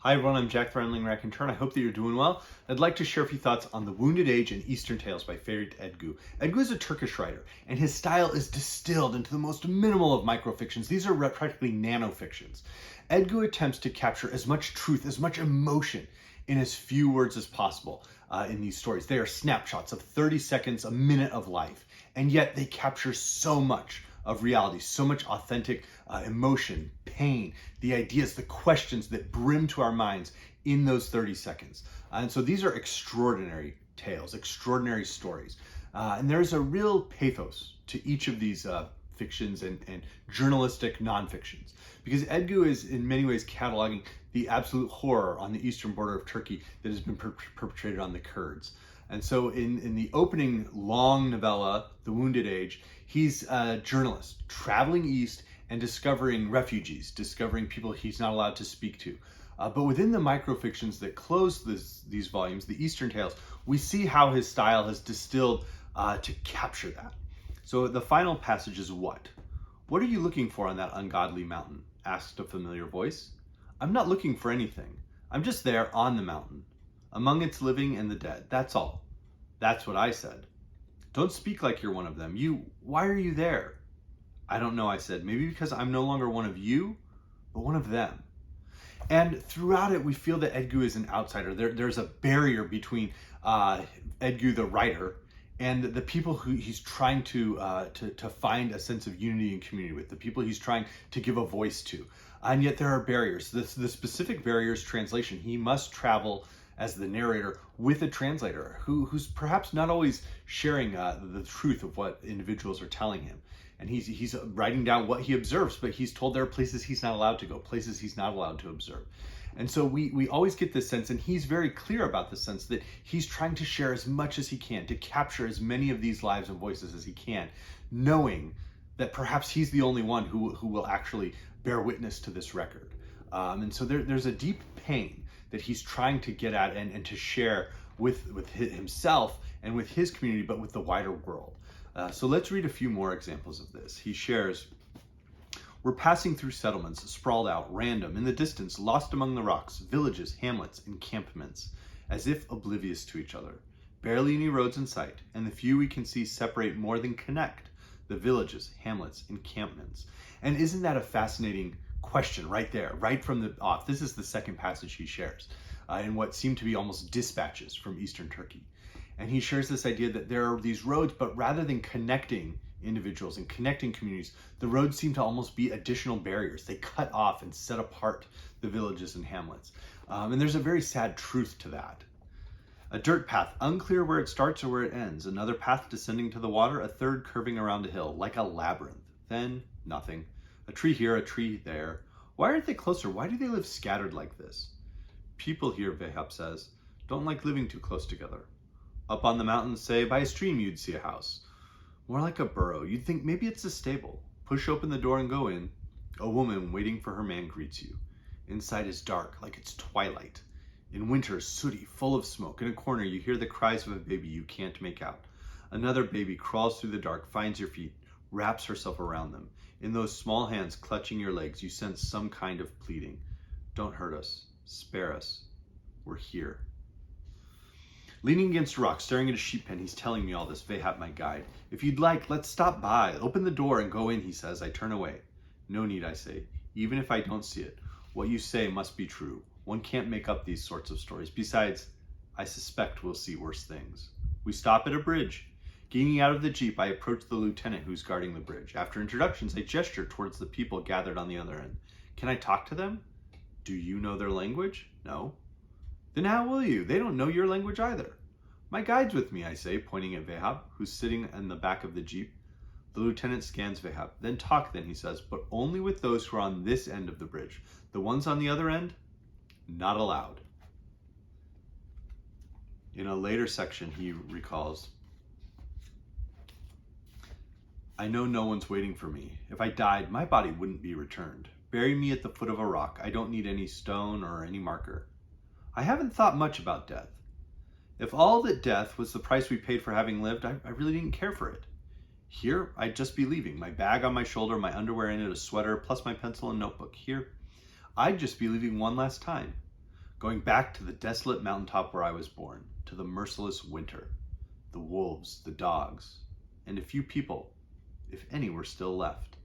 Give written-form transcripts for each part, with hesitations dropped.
Hi everyone, I'm Jack the Rambling Raconteur. I hope that you're doing well. I'd like to share a few thoughts on The Wounded Age and Eastern Tales by Ferit Edgü. Edgü is a Turkish writer, and his style is distilled into the most minimal of microfictions. These are practically nanofictions. Edgü attempts to capture as much truth, as much emotion in as few words as possible in these stories. They are snapshots of 30 seconds, a minute of life, and yet they capture so much of reality, so much authentic emotion, pain, the ideas, the questions that brim to our minds in those 30 seconds. And so these are extraordinary tales, extraordinary stories. And there's a real pathos to each of these fictions and journalistic nonfictions, because Edgü is in many ways cataloging the absolute horror on the eastern border of Turkey that has been perpetrated on the Kurds. And so in the opening long novella, The Wounded Age, he's a journalist traveling east and discovering refugees, discovering people he's not allowed to speak to. But within the microfictions that close these volumes, the Eastern Tales, we see how his style has distilled to capture that. So the final passage is what? What are you looking for on that ungodly mountain? Asked a familiar voice. I'm not looking for anything. I'm just there on the mountain, among its living and the dead. That's all. That's what I said. Don't speak like you're one of them. Why are you there? I don't know, I said. Maybe because I'm no longer one of you, but one of them. And throughout it, we feel that Edgü is an outsider. There's a barrier between Edgü, the writer, and the people who he's trying to find a sense of unity and community with, the people he's trying to give a voice to. And yet there are barriers. The specific barrier is translation. He must travel as the narrator with a translator who's perhaps not always sharing the truth of what individuals are telling him. And he's writing down what he observes, but he's told there are places he's not allowed to go, places he's not allowed to observe. And so we always get this sense, and he's very clear about the sense that he's trying to share as much as he can, to capture as many of these lives and voices as he can, knowing that perhaps he's the only one who will actually bear witness to this record. And so there's a deep pain that he's trying to get at and to share with himself and with his community, but with the wider world. So let's read a few more examples of this. He shares, we're passing through settlements, sprawled out, random, in the distance, lost among the rocks, villages, hamlets, encampments, as if oblivious to each other. Barely any roads in sight, and the few we can see separate more than connect the villages, hamlets, encampments. And isn't that a fascinating question right there, right from the off? This is the second passage he shares in what seem to be almost dispatches from Eastern Turkey. And he shares this idea that there are these roads, but rather than connecting individuals and connecting communities, the roads seem to almost be additional barriers. They cut off and set apart the villages and hamlets. And there's a very sad truth to that. A dirt path, unclear where it starts or where it ends. Another path descending to the water, a third curving around a hill, like a labyrinth. Then nothing. A tree here, a tree there. Why aren't they closer? Why do they live scattered like this? People here, Vehab says, don't like living too close together. Up on the mountain, say, by a stream you'd see a house. More like a burrow. You'd think maybe it's a stable. Push open the door and go in. A woman waiting for her man greets you. Inside is dark, like it's twilight. In winter, sooty, full of smoke. In a corner, you hear the cries of a baby you can't make out. Another baby crawls through the dark, finds your feet, wraps herself around them. In those small hands clutching your legs, you sense some kind of pleading. Don't hurt us. Spare us. We're here. Leaning against a rock, staring at a sheep pen, he's telling me all this, Vehab, my guide. If you'd like, let's stop by. Open the door and go in, he says. I turn away. No need, I say. Even if I don't see it, what you say must be true. One can't make up these sorts of stories. Besides, I suspect we'll see worse things. We stop at a bridge. Gaining out of the jeep, I approach the lieutenant who's guarding the bridge. After introductions, I gesture towards the people gathered on the other end. Can I talk to them? Do you know their language? No. Then how will you? They don't know your language either. My guide's with me, I say, pointing at Vehab, who's sitting in the back of the jeep. The lieutenant scans Vehab. Then talk then, he says, but only with those who are on this end of the bridge. The ones on the other end, not allowed. In a later section, he recalls, I know no one's waiting for me. If I died, my body wouldn't be returned. Bury me at the foot of a rock. I don't need any stone or any marker. I haven't thought much about death. If all that death was the price we paid for having lived, I really didn't care for it. Here, I'd just be leaving. My bag on my shoulder, my underwear in it, a sweater, plus my pencil and notebook. Here, I'd just be leaving one last time. going back to the desolate mountaintop where I was born, to the merciless winter, the wolves, the dogs, and a few people, if any, were still left.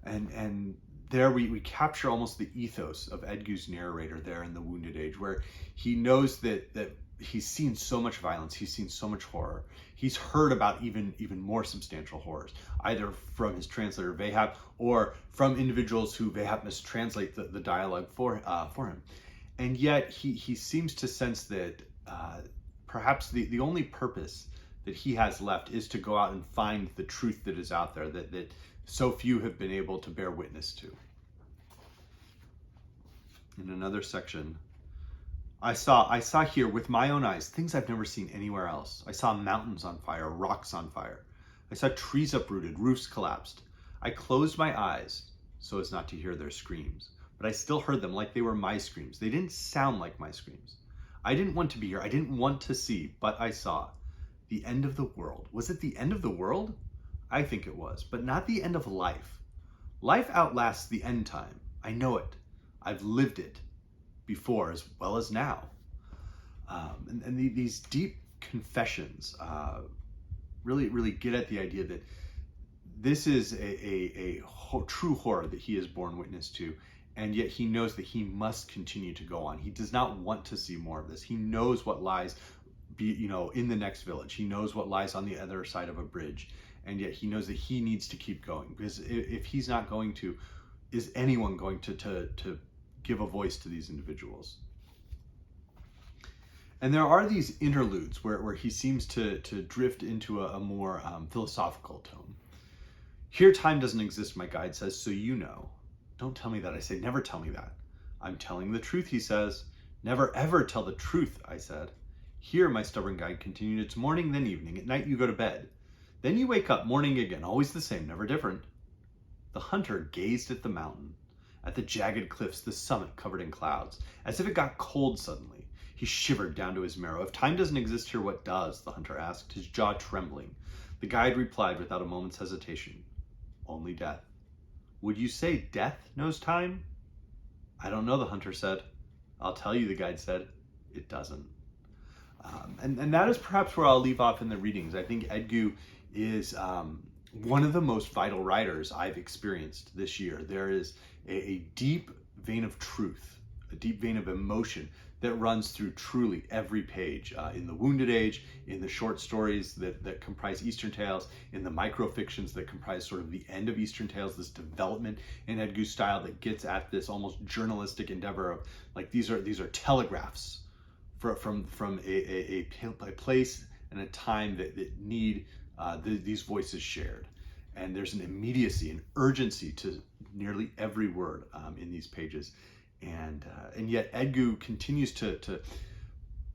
And there we capture almost the ethos of Edgü's narrator there in The Wounded Age, where he knows that he's seen so much violence, he's seen so much horror, he's heard about even more substantial horrors, either from his translator Vehab or from individuals who Vehab mistranslate the dialogue for him. And yet he seems to sense that perhaps the only purpose that he has left is to go out and find the truth that is out there, that so few have been able to bear witness to. In another section, I saw here with my own eyes things I've never seen anywhere else. I saw mountains on fire, rocks on fire. I saw trees uprooted, roofs collapsed. I closed my eyes so as not to hear their screams, but I still heard them like they were my screams. They didn't sound like my screams. I didn't want to be here. I didn't want to see, but I saw the end of the world. Was it the end of the world? I think it was, but not the end of life. Life outlasts the end time. I know it. I've lived it before as well as now. These deep confessions really get at the idea that this is a true horror that he has borne witness to, and yet he knows that he must continue to go on. He does not want to see more of this. He knows what lies in the next village. He knows what lies on the other side of a bridge, and yet he knows that he needs to keep going, because if he's not going to, is anyone going to give a voice to these individuals? And there are these interludes where he seems to drift into a more philosophical tone. Here time doesn't exist, my guide says, so you know. Don't tell me that, I say. Never tell me that. I'm telling the truth, he says. Never ever tell the truth, I said. Here, my stubborn guide continued, it's morning, then evening. At night you go to bed. Then you wake up, morning again, always the same, never different. The hunter gazed at the mountain, at the jagged cliffs, the summit covered in clouds, as if it got cold suddenly. He shivered down to his marrow. If time doesn't exist here, what does? The hunter asked, his jaw trembling. The guide replied without a moment's hesitation, only death. Would you say death knows time? I don't know, the hunter said. I'll tell you, the guide said, it doesn't. And that is perhaps where I'll leave off in the readings. I think Edgü is one of the most vital writers I've experienced this year. There is a deep vein of truth, a deep vein of emotion that runs through truly every page in The Wounded Age, in the short stories that comprise Eastern Tales, in the microfictions that comprise sort of the end of Eastern Tales, this development in Edgü's style that gets at this almost journalistic endeavor of like these are telegraphs from a place and a time that need these voices shared. And there's an immediacy, an urgency to nearly every word in these pages. And yet Edgü continues to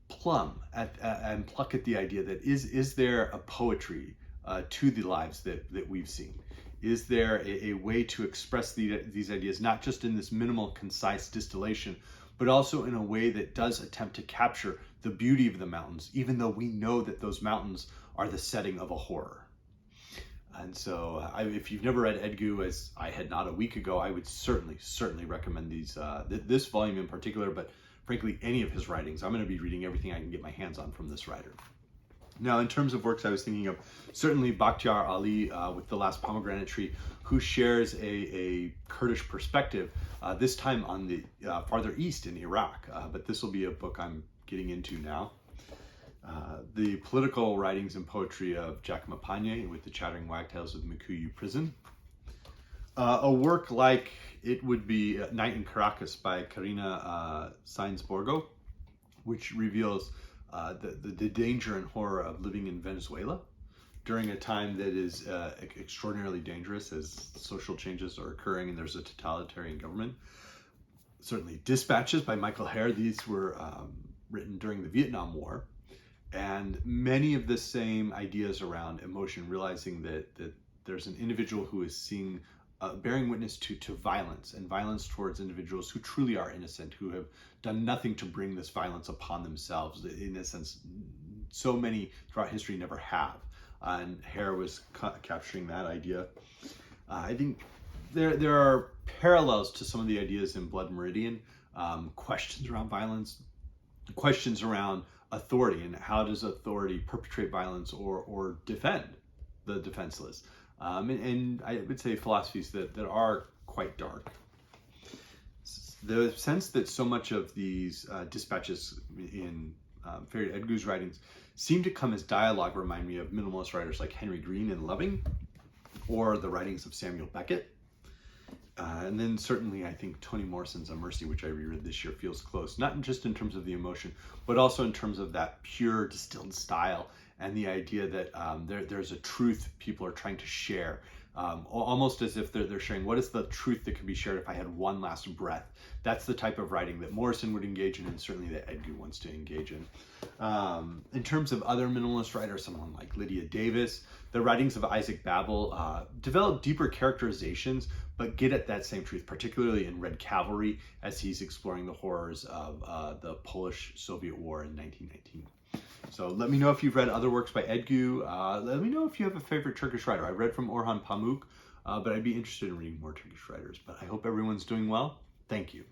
plumb at and pluck at the idea that is there a poetry to the lives that we've seen? Is there a way to express these ideas, not just in this minimal, concise distillation, but also in a way that does attempt to capture the beauty of the mountains, even though we know that those mountains are the setting of a horror? And so if you've never read Edgü, as I had not a week ago, I would certainly recommend this volume in particular, but frankly, any of his writings. I'm going to be reading everything I can get my hands on from this writer. Now, in terms of works I was thinking of, certainly Bachtyar Ali with The Last Pomegranate Tree, who shares a Kurdish perspective, this time on the farther east in Iraq. But this will be a book I'm getting into now. The political writings and poetry of Giacomo Pagne with The Chattering Wagtails of Mikuyu Prison. A work like it would be Night in Caracas by Karina Borgo, which reveals the danger and horror of living in Venezuela during a time that is extraordinarily dangerous as social changes are occurring and there's a totalitarian government. Certainly Dispatches by Herr. These were written during the Vietnam War. And many of the same ideas around emotion, realizing that there's an individual who is seeing, bearing witness to violence, and violence towards individuals who truly are innocent, who have done nothing to bring this violence upon themselves. In a sense, so many throughout history never have. And Herr was capturing that idea. I think there are parallels to some of the ideas in Blood Meridian questions around violence, questions around authority, and how does authority perpetrate violence or defend the defenseless. And I would say philosophies that are quite dark. The sense that so much of these dispatches in Ferit Edgü's writings seem to come as dialogue remind me of minimalist writers like Henry Green and Loving, or the writings of Samuel Beckett. And then certainly I think Toni Morrison's A Mercy, which I reread this year, feels close, not just in terms of the emotion, but also in terms of that pure distilled style and the idea that there's a truth people are trying to share. Almost as if they're sharing, what is the truth that could be shared if I had one last breath? That's the type of writing that Morrison would engage in, and certainly that Edgü wants to engage in. In terms of other minimalist writers, someone like Lydia Davis, the writings of Isaac Babel develop deeper characterizations, but get at that same truth, particularly in Red Cavalry, as he's exploring the horrors of the Polish-Soviet War in 1919. So let me know if you've read other works by Edgü. Let me know if you have a favorite Turkish writer. I read from Orhan Pamuk, but I'd be interested in reading more Turkish writers. But I hope everyone's doing well. Thank you.